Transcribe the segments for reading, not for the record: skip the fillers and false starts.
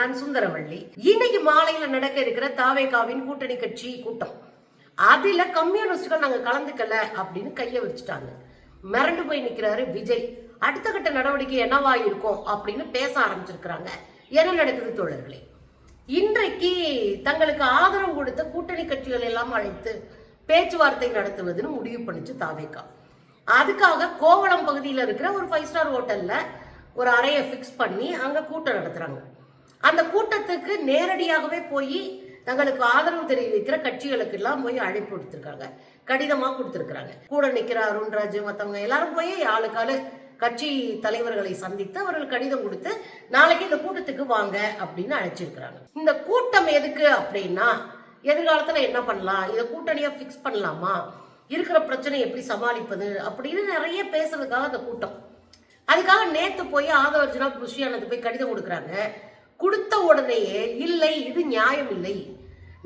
நான் சுந்தரவள்ளி. இன்னைக்கு மாலையில நடக்க இருக்கிற தாவேகாவின் கூட்டணி கட்சி கூட்டம், அதுல கம்யூனிஸ்டுகள் நாங்க கலந்துக்கல அப்படின்னு கைய வச்சுட்டாங்க. மிரண்டு போய் நிக்கிறாரு விஜய். அடுத்த கட்ட நடவடிக்கை என்னவா இருக்கும் அப்படின்னு பேச ஆரம்பிச்சிருக்கிறாங்க. என்ன நடக்குது தோழர்களே? இன்றைக்கு தங்களுக்கு ஆதரவு கொடுத்த கூட்டணி கட்சிகள் எல்லாம் அழைத்து பேச்சுவார்த்தை நடத்துவதுன்னு முடிவு பண்ணிச்சு தாவேகா. அதுக்காக கோவளம் பகுதியில் இருக்கிற ஒரு 5 ஸ்டார் ஹோட்டல்ல ஒரு அறையை பிக்ஸ் பண்ணி அங்க கூட்டம் நடத்துறாங்க. அந்த கூட்டத்துக்கு நேரடியாகவே போய் தங்களுக்கு ஆதரவு தெரிவிக்கிற கட்சிகளுக்கு எல்லாம் போய் அழைப்பு கொடுத்திருக்காங்க, கடிதமா கொடுத்திருக்கிறாங்க. கூட நிக்கிற அருண்ராஜ் மத்தவங்க எல்லாரும் போய் ஆளுக்காலு கட்சி தலைவர்களை சந்தித்து அவர்கள் கடிதம் கொடுத்து நாளைக்கு இந்த கூட்டத்துக்கு வாங்க அப்படின்னு அழைச்சிருக்கிறாங்க. இந்த கூட்டம் எதுக்கு அப்படின்னா, எதிர்காலத்துல என்ன பண்ணலாம், இதை கூட்டணியா பிக்ஸ் பண்ணலாமா, இருக்கிற பிரச்சனை எப்படி சமாளிப்பது அப்படின்னு நிறைய பேசுறதுக்காக அந்த கூட்டம். அதுக்காக நேத்து போய் ஆதவர்ஜனா புஷியானது போய் கடிதம் கொடுக்குறாங்க. கொடுத்த உடனேயே இல்லை இது நியாயம் இல்லை,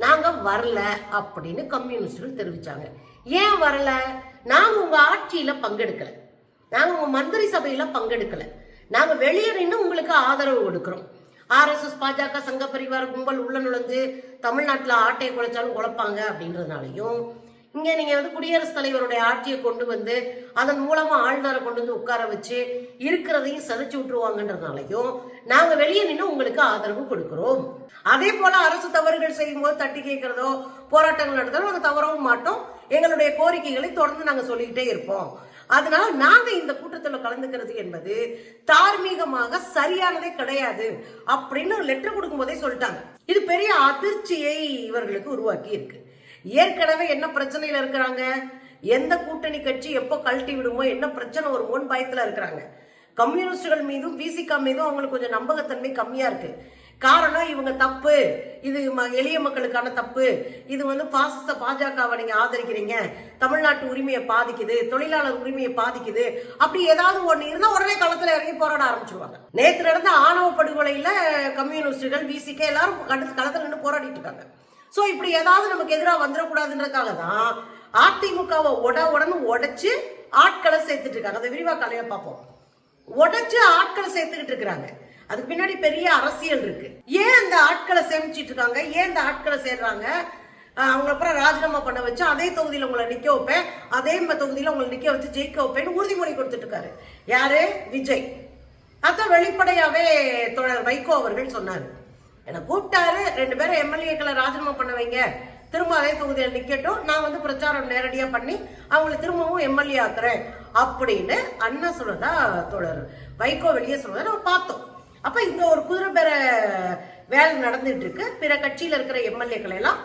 நாங்க வரல அப்படின்னு கம்யூனிஸ்டுகள் தெரிவிச்சாங்க. ஏன் வரல? நாங்க உங்க ஆட்சியில பங்கெடுக்கல, நாங்க உங்க மந்திரி சபையில பங்கெடுக்கல, நாங்க வெளியே நின்று உங்களுக்கு ஆதரவு கொடுக்கிறோம். RSS பாஜக சங்க பரிவார கும்பல் உள்ள நுழைஞ்சு தமிழ்நாட்டுல ஆட்டையை குலைச்சாலும் குழப்பாங்க அப்படின்றதுனாலையும், இங்க நீங்க குடியரசுத் தலைவருடைய ஆட்சியை கொண்டு வந்து அதன் மூலமா ஆளுநரை கொண்டு வந்து உட்கார வச்சு இருக்கிறதையும் சதைச்சு விட்டுருவாங்கன்றதுனாலையும் நாங்க வெளியே நின்று உங்களுக்கு ஆதரவு கொடுக்கிறோம். அதே போல அரசு தவறுகள் செய்யும் போது தட்டி கேட்கிறதோ போராட்டங்கள் நடத்துறதோ நாங்க தவறவும் மாட்டோம். எங்களுடைய கோரிக்கைகளை தொடர்ந்து நாங்க சொல்லிக்கிட்டே இருப்போம். அதனால நாங்க இந்த கூட்டத்தில் கலந்துக்கிறது என்பது தார்மீகமாக சரியானதே கிடையாது அப்படின்னு ஒரு லெட்டர் கொடுக்கும் போதே சொல்லிட்டாங்க. இது பெரிய அதிர்ச்சியை இவர்களுக்கு உருவாக்கி இருக்கு. ஏற்கனவே என்ன பிரச்சனையில இருக்கிறாங்க, எந்த கூட்டணி கட்சி எப்போ கழட்டி விடுமோ என்ன பிரச்சனை ஒரு முன் பயத்துல இருக்கிறாங்க. கம்யூனிஸ்டுகள் மீதும் விசிகா மீதும் அவங்களுக்கு கொஞ்சம் நம்பகத்தன்மை கம்மியா இருக்கு. காரணம், இவங்க தப்பு, இது எளிய மக்களுக்கான தப்பு, இது பாசிச பாஜகவை நீங்க ஆதரிக்கிறீங்க, தமிழ்நாட்டு உரிமையை பாதிக்குது, தொழிலாளர் உரிமையை பாதிக்குது, அப்படி ஏதாவது ஒண்ணு இருந்தா உடனே களத்துல இறங்கி போராட ஆரம்பிச்சிருவாங்க. நேற்று நடந்த ஆணவ படுகொலையில கம்யூனிஸ்டுகள் விசிகா எல்லாரும் களத்துல நின்று போராடிட்டு இருக்காங்க. சோ இப்படி ஏதாவது நமக்கு எதிராக வந்துடக்கூடாதுன்றதுக்காக தான் அதிமுகவை உடனே உடைச்சு ஆட்களை சேர்த்துட்டு இருக்காங்க. அதை விரிவா கலைய பார்ப்போம். உடைச்சு ஆட்களை சேர்த்துக்கிட்டு இருக்கிறாங்க. அதுக்கு பின்னாடி பெரிய அரசியல் இருக்கு. ஏன் அந்த ஆட்களை சேமிச்சிட்டு இருக்காங்க, ஏன் இந்த ஆட்களை சேர்றாங்க? அவங்க அப்புறம் ராஜினாமா பண்ண வச்சு அதே தொகுதியில உங்களை நிக்க வைப்பேன், அதே தொகுதியில உங்களை நிக்க வச்சு ஜெயிக்க வைப்பேன்னு உறுதிமொழி கொடுத்துட்டு இருக்காரு. யாரு? விஜய். அதான் வெளிப்படையாவே தோழர் வைகோ அவர்கள் சொன்னாரு. என்னை கூப்பிட்டாரு, 2 பேரும் எம்எல்ஏக்களை ராஜினாமா பண்ண வைங்க, திரும்ப அதே தொகுதியில் நிக்கட்டும், நான் பிரச்சாரம் நேரடியா பண்ணி அவங்களை திரும்பவும் எம்எல்ஏ ஆக்குறேன் அப்படின்னு அண்ணன் சொல்றதா தோழர் வைகோ வெளியே சொல்றதா நம்ம பார்த்தோம். அப்ப இந்த ஒரு குதிரை பேர வேலை நடந்துட்டு இருக்கு. பிற கட்சியில இருக்கிற எம்எல்ஏக்களை எல்லாம்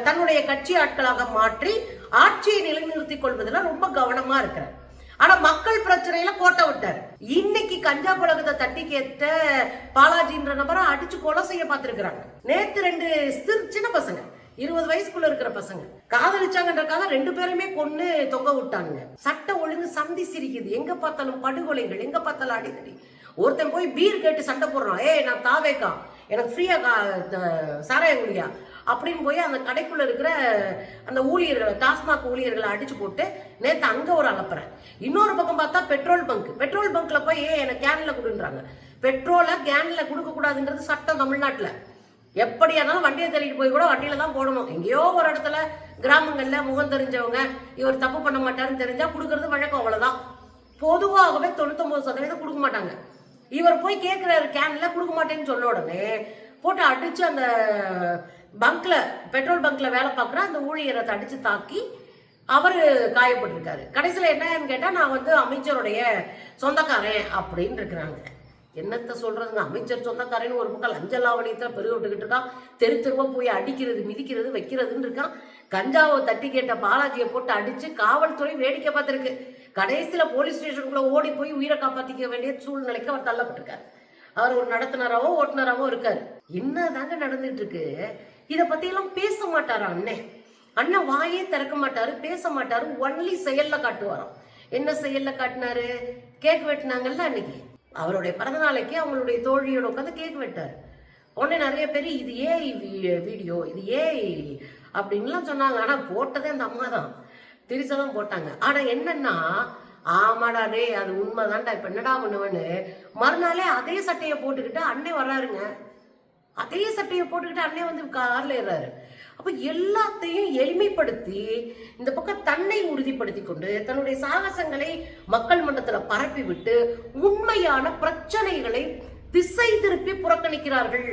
தன்னுடைய கட்சி ஆட்களாக மாற்றி ஆட்சியை நிலைநிறுத்திக் கொள்வதில் ரொம்ப கவனமா இருக்கிறார். ஆனா மக்கள் பிரச்சனையில கோட்டை விட்டாரு. இன்னைக்கு கஞ்சா புழக்கத்தை தட்டி கேட்ட பாலாஜின்ற நபரை அடிச்சு கொலை செய்ய பார்த்திருக்கிறாங்க. நேத்து 2 சின்ன பசங்க, 20 வயசுக்குள்ள இருக்கிற பசங்க காதலிச்சாங்கன்றக்காக 2 பேருமே கொன்னு தொங்க விட்டானுங்க. சட்ட ஒழுங்கு சந்தி சிரிக்குது, எங்க பார்த்தாலும் படுகொலைகள், எங்க பார்த்தாலும் அடிக்கடி. ஒருத்தன் போய் பீர் கேட்டு சண்டை போடுறான், நான் தாவேக்கா, எனக்கு ஃப்ரீயா சாராய குடியா அப்படின்னு போய் அந்த கடைக்குள்ள இருக்கிற அந்த ஊழியர்களை, டாஸ்மாக் ஊழியர்களை அடிச்சு போட்டு நேத்து அங்க ஒரு அலப்புறேன். இன்னொரு பக்கம் பார்த்தா பெட்ரோல் பங்க்ல போய் எனக்கு கேன்ல கொடுன்றாங்க. பெட்ரோலை கேன்ல கொடுக்க கூடாதுன்றது சட்டம் தமிழ்நாட்டுல. எப்படியானாலும் வண்டியை தள்ளிட்டு போய் கூட வண்டியில தான் போடணும். எங்கேயோ ஒரு இடத்துல கிராமங்கள்ல முகம் தெரிஞ்சவங்க இவர் தப்பு பண்ண மாட்டாருன்னு தெரிஞ்சா கொடுக்கறது வழக்கம், அவ்வளவுதான். பொதுவாகவே 99% கொடுக்க மாட்டாங்க. இவர் போய் கேட்கிறாரு கேன்ல, கொடுக்க மாட்டேன்னு சொன்ன உடனே போட்டு அடிச்சு அந்த பங்க்ல, பெட்ரோல் பங்க்ல வேலை பார்க்குற அந்த ஊழியரை அடிச்சு தாக்கி அவரு காயப்பட்டிருக்காரு. கடைசியில என்னன்னு கேட்டா, நான் அமைச்சருடைய சொந்தக்காரன் அப்படின்னு இருக்கிறாங்க. என்னத்த சொல்றதுங்க, அமைச்சர் சொந்தக்காரன்னு ஒரு பக்கம் லஞ்ச லாவணியத்துல பெருக விட்டுக்கிட்டு இருக்கான். தெருவா போய் அடிக்கிறது, மிதிக்கிறது, வைக்கிறதுன்னு இருக்கான். கஞ்சாவை தட்டி கேட்ட பாலாஜியை போட்டு அடிச்சு காவல்துறை வேடிக்கை பார்த்திருக்கு. கடைசியில போலீஸ் ஸ்டேஷனுக்குள்ள ஓடி போய் உயிரை காப்பாத்திக்க வேண்டிய சூழ்நிலைக்கு அவர் தள்ளப்பட்டிருக்காரு. அவர் ஒரு நடத்துனராவோ ஓட்டுநராவோ இருக்காரு. என்னதாங்க நடந்துட்டு இருக்கு? இத பத்தி எல்லாம் பேச மாட்டாரா அண்ணன் வாயே திறக்க மாட்டாரு, பேச மாட்டாரு, ஒன்லி செயல்ல காட்டுவாராம். என்ன செயல்ல காட்டினாரு? கேக் வெட்டினாங்கல்ல அன்னைக்கு, அவருடைய பிறந்த நாளைக்கு அவங்களுடைய தோழியோட உட்காந்து கேக் வெட்டாரு. உடனே நிறைய பேர் இது ஏஐ வீடியோ, இது ஏஐ அப்படின்லாம் சொன்னாங்க. ஆனா போட்டதே அந்த அம்மா தான், திரிசதான் போட்டாங்க. ஆனா என்னன்னா, ஆமாடா டே அது உண்மைதான்டா, இப்ப என்னடா பண்ணுவேன்னு மறுநாளே அதே சட்டையை போட்டுக்கிட்டு அண்ணே வர்றாருங்க. அதே சட்டையை போட்டுக்கிட்டு அண்ணே வந்து கார்ல ஏறாரு. அப்ப எல்லாத்தையும் எளிமைப்படுத்தி இந்த பக்கம் தன்னை உறுதிப்படுத்தி கொண்டு தன்னுடைய சாகசங்களை மக்கள் மன்றத்துல பரப்பி விட்டு உண்மையான பிரச்சனைகளை திசை திருப்பி புறக்கணிக்கிறார்கள்.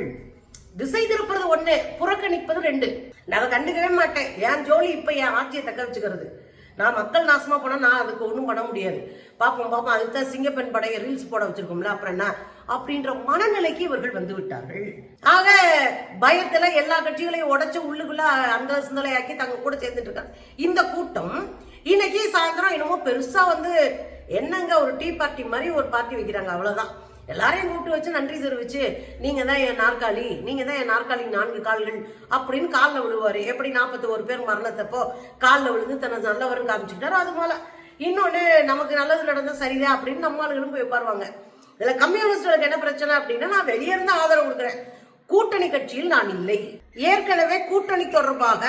திசை திருப்புறது ஒண்ணு, புறக்கணிப்பது ரெண்டு. நான் கண்டுக்கவே மாட்டேன். என் ஜோலி இப்ப என் ஆட்சியை தக்க வச்சுக்கிறது. நான் மக்கள் நாசமா போனா நான் அதுக்கு ஒன்றும் பண்ண முடியாது. பாப்போம் அதுதான் சிங்கப்பெண் படைய ரீல்ஸ் போட வச்சிருக்கோம்ல, அப்புறம் என்ன அப்படின்ற மனநிலைக்கு இவர்கள் வந்து விட்டார்கள். ஆக பயத்துல எல்லா கட்சிகளையும் உடைச்சு உள்ளுக்குள்ள அந்த சிந்தனையாக்கி தங்க கூட சேர்ந்துட்டு இருக்காங்க. இந்த கூட்டம் இன்னைக்கு சாயந்தரம் என்னமோ பெருசா வந்து என்னங்க ஒரு டீ பார்ட்டி மாதிரி ஒரு பார்ட்டி வைக்கிறாங்க, அவ்வளவுதான். எல்லாரையும் கூப்பிட்டு வச்சு நன்றி தெரிவிச்சு நீங்க தான் என் நாற்காலி, நீங்க தான் என் நாற்காலி 4 கால்கள் அப்படின்னு காலில் விழுவாரு. எப்படி 41 பேர் மரணத்தப்போ காலில் விழுந்து தன்னை நல்லவரும் காமிச்சுக்கிட்டாரு. அது போல இன்னொன்னு நமக்கு நல்லது நடந்தா சரிதான் அப்படின்னு நம்மளும் போய் உட்காருவாங்க. இதுல கம்யூனிஸ்டுகளுக்கு என்ன பிரச்சனை அப்படின்னா, நான் வெளியே இருந்து ஆதரவு கொடுக்குறேன், கூட்டணி கட்சியில் நான் இல்லை. ஏற்கனவே கூட்டணி தொடர்பாக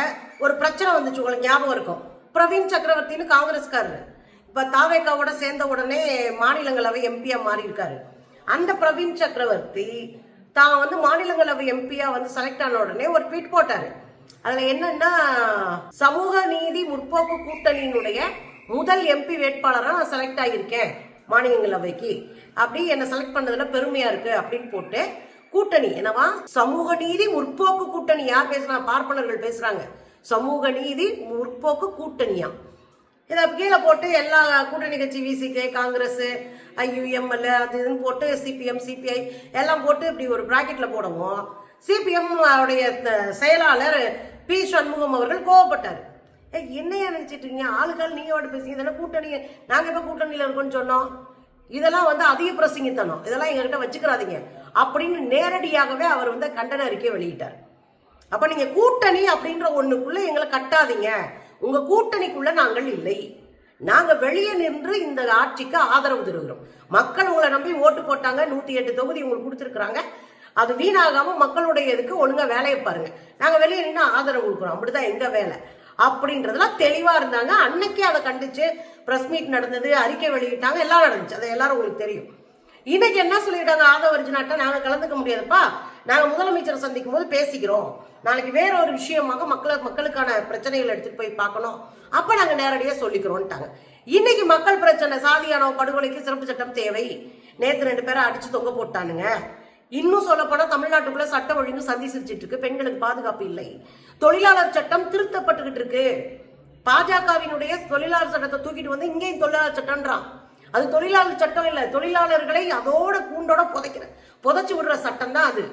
ஒரு பிரச்சனை வந்துச்சு, உங்களுக்கு ஞாபகம் இருக்கும். பிரவீன் சக்கரவர்த்தின்னு காங்கிரஸ்காரர் இப்ப தாவேக்காவோட சேர்ந்த உடனே மாநிலங்களவை எம்பியா மாறி இருக்காரு. அந்த பிரவீன் சக்கரவர்த்தி தான் வந்து மாநிலங்களவை எம்பியா வந்து செலக்ட் ஆன உடனே ஒரு ட்வீட் போட்டாரு. அதுல என்னன்னா, சமூக நீதி முற்போக்கு கூட்டணியினுடைய முதல் எம்பி வேட்பாளராக நான் செலக்ட் ஆகியிருக்கேன் மாநிலங்களவைக்கு, அப்படி என்ன செலக்ட் பண்ணதுல பெருமையா இருக்கு அப்படின்னு போட்டு, கூட்டணி என்னவா சமூக நீதி முற்போக்கு கூட்டணி. யார் பேசுறாங்க? பார்ப்பனர்கள் பேசுறாங்க. சமூக நீதி முற்போக்கு கூட்டணியா இதை கீழே போட்டு எல்லா கூட்டணி கட்சி விசிகே, காங்கிரஸ், ஐயுஎம்எல் அது இதுன்னு போட்டு சிபிஎம், சிபிஐ எல்லாம் போட்டு இப்படி ஒரு பிராக்கெட்ல போடவும், சிபிஎம் அவருடைய செயலாளர் பி சண்முகம் அவர்கள் கோவப்பட்டார். என்னையா நினைச்சிட்டு இருக்கீங்க, ஆளுக்கால் நீங்க வாட்டு பேசுங்க, இதெல்லாம் கூட்டணி, நாங்க எப்ப கூட்டணியில இருக்கோம்னு சொன்னோம், இதெல்லாம் வந்து அதிக பிரசங்கித்தனம், இதெல்லாம் எங்ககிட்ட வச்சுக்கிறாதீங்க அப்படின்னு நேரடியாகவே அவர் வந்து கண்டன அறிக்கை வெளியிட்டார். அப்ப நீங்க கூட்டணி அப்படின்ற ஒண்ணுக்குள்ள எங்களை கட்டாதீங்க, உங்க கூட்டணிக்குள்ள நாங்கள் இல்லை, நாங்க வெளியே நின்று இந்த ஆட்சிக்கு ஆதரவு தருகிறோம். மக்கள் உங்களை நம்பி ஓட்டு போட்டாங்க, 108 தொகுதி உங்களுக்கு கொடுத்துருக்காங்க, அது வீணாகாம மக்களுடைய இதுக்கு ஒழுங்கா வேலையை பாருங்க, நாங்க வெளியே நின்று ஆதரவு கொடுக்குறோம், அப்படிதான் எங்க வேலை அப்படின்றதுலாம் தெளிவா இருந்தாங்க. அன்னைக்கே அதை கண்டிச்சு பிரஸ் மீட் நடந்தது, அறிக்கை வெளியிட்டாங்க, எல்லாம் நடந்துச்சு, அதை எல்லாரும் உங்களுக்கு தெரியும். இன்னைக்கு என்ன சொல்லிட்டாங்க, ஆதவர்ஜினாட்ட நாங்க கலந்துக்க முடியாதுப்பா, நாங்க முதலமைச்சரை சந்திக்கும் போது பேசிக்கிறோம், நாளைக்கு வேற ஒரு விஷயமாக மக்களுக்கான பிரச்சனைகள் எடுத்துட்டு போய் பார்க்கணும், அப்ப நாங்க நேரடியா சொல்லிக்கிறோம்ட்டாங்க. இன்னைக்கு மக்கள் பிரச்சனை, சாதியானவ படுகொலைக்கு சிறப்பு சட்டம் தேவை, நேத்து 2 பேரை அடிச்சு தொங்க போட்டானுங்க. இன்னும் சொல்ல போனா தமிழ்நாட்டுக்குள்ள சட்ட ஒழுங்கு சந்தி சிரிச்சிட்டு இருக்கு, பெண்களுக்கு பாதுகாப்பு இல்லை, தொழிலாளர் சட்டம் திருத்தப்பட்டுக்கிட்டு இருக்கு. பாஜகவினுடைய தொழிலாளர் சட்டத்தை தூக்கிட்டு வந்து இங்கேயும் தொழிலாளர் சட்டம்ன்றான். அது தொழிலாளர் சட்டம் இல்ல, தொழிலாளர்களை அதோட கூண்டோட புதைச்சு விடுற சட்டம் தான் அது.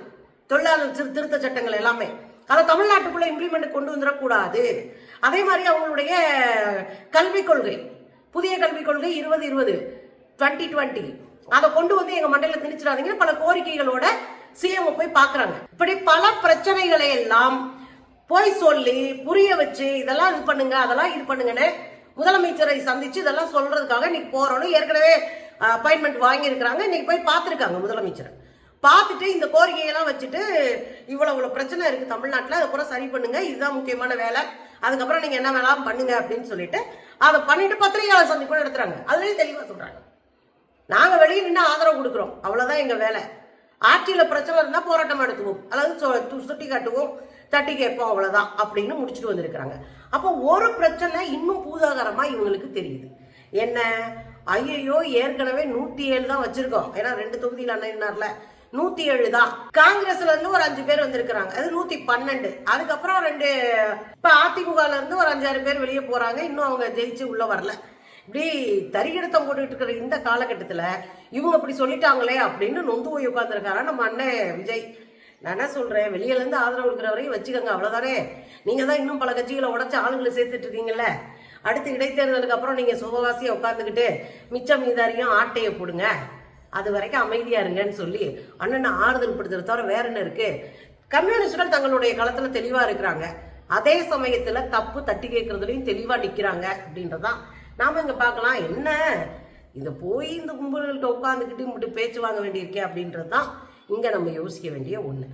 தொழிலாளர் திருத்த சட்டங்கள் எல்லாமே அதை தமிழ்நாட்டுக்குள்ள இம்ப்ளிமெண்ட் கொண்டு வந்துடக்கூடாது. அதே மாதிரி அவங்களுடைய கல்விக் கொள்கை, புதிய கல்விக் கொள்கை 2020 அதை கொண்டு வந்து எங்க மண்டையில திணிச்சிடாதீங்கன்னு பல கோரிக்கைகளோட சிஎம் போய் பாக்குறாங்க. இப்படி பல பிரச்சனைகளை எல்லாம் போய் சொல்லி புரிய வச்சு இதெல்லாம் இது பண்ணுங்க, அதெல்லாம் இது பண்ணுங்கன்னு முதலமைச்சரை சந்திச்சு இதெல்லாம் சொல்றதுக்காக இன்னைக்கு போறோம்னு ஏற்கனவே அப்பாயின்மெண்ட் வாங்கி இருக்கிறாங்க. இன்னைக்கு போய் பார்த்துருக்காங்க முதலமைச்சர். பார்த்துட்டு இந்த கோரிக்கையெல்லாம் வச்சுட்டு இவ்வளவு பிரச்சனை இருக்கு தமிழ்நாட்டில், அதை கூட சரி பண்ணுங்க, இதுதான் முக்கியமான வேலை, அதுக்கப்புறம் நீங்க என்ன வேணாலும் பண்ணுங்க அப்படின்னு சொல்லிட்டு அதை பண்ணிட்டு பத்திரிகையாளர் சந்திப்பு நடத்துறாங்க. அதுலயும் தெளிவா சொல்றாங்க, நாங்க வெளியே நின்று ஆதரவு கொடுக்குறோம், அவ்வளவுதான் எங்க வேலை, ஆட்சியில பிரச்சனை இருந்தா போராட்டம் நடத்துவோம், அதாவது சுட்டி காட்டுவோம், தட்டி கேட்போம், அவ்வளவுதான் அப்படின்னு முடிச்சுட்டு வந்திருக்கிறாங்க. அப்போ ஒரு பிரச்சனை இன்னும் பூதாகரமா இவங்களுக்கு தெரியுது. என்ன, ஐயோ ஏற்கனவே 107 தான் வச்சிருக்கோம், ஏன்னா 2 தொகுதியில் அண்ணார்ல 107 தான். காங்கிரஸ்ல இருந்து ஒரு 5 பேர் வந்திருக்கிறாங்க, அது 112. அதுக்கப்புறம் 2 இப்ப அதிமுகல இருந்து ஒரு 5-6 பேர் வெளியே போறாங்க, இன்னும் அவங்க ஜெயிச்சு உள்ள வரல. இப்படி தரிகெடுத்தம் போட்டுக்கிட்டு இருக்கிற இந்த காலகட்டத்துல இவங்க இப்படி சொல்லிட்டாங்களே அப்படின்னு நொந்து போய் உட்கார்ந்துருக்காரா நம்ம அண்ணன் விஜய். நான் என்ன சொல்றேன், வெளியில இருந்து ஆதரவு கொடுக்குற வரையும் வச்சுக்கோங்க, அவ்வளவுதானே. நீங்க தான் இன்னும் பல கட்சிகளை உடைச்சு ஆளுங்களை சேர்த்துட்டு இருக்கீங்கல்ல, அடுத்து இடைத்தேர்தலுக்கு அப்புறம் நீங்க சுகவாசியா உட்கார்ந்துக்கிட்டு மிச்சம் மீதாரியும் ஆட்டையை போடுங்க, அது வரைக்கும் அமைதியா இருங்கன்னு சொல்லி அண்ணனை ஆறுதல் படுத்துறது தவிர வேற என்ன இருக்கு. கம்யூனிஸ்டுகள் தங்களுடைய களத்துல தெளிவா இருக்கிறாங்க, அதே சமயத்துல தப்பு தட்டி கேட்கறதுலயும் தெளிவா நிக்கிறாங்க அப்படின்றதான் நாம இங்க பார்க்கலாம். என்ன இதை போய் இந்த கும்பல்கிட்ட உட்காந்துக்கிட்டு பேச்சு வாங்க வேண்டியிருக்கே அப்படின்றது தான் இங்க நம்ம யோசிக்க வேண்டிய ஒண்ணு.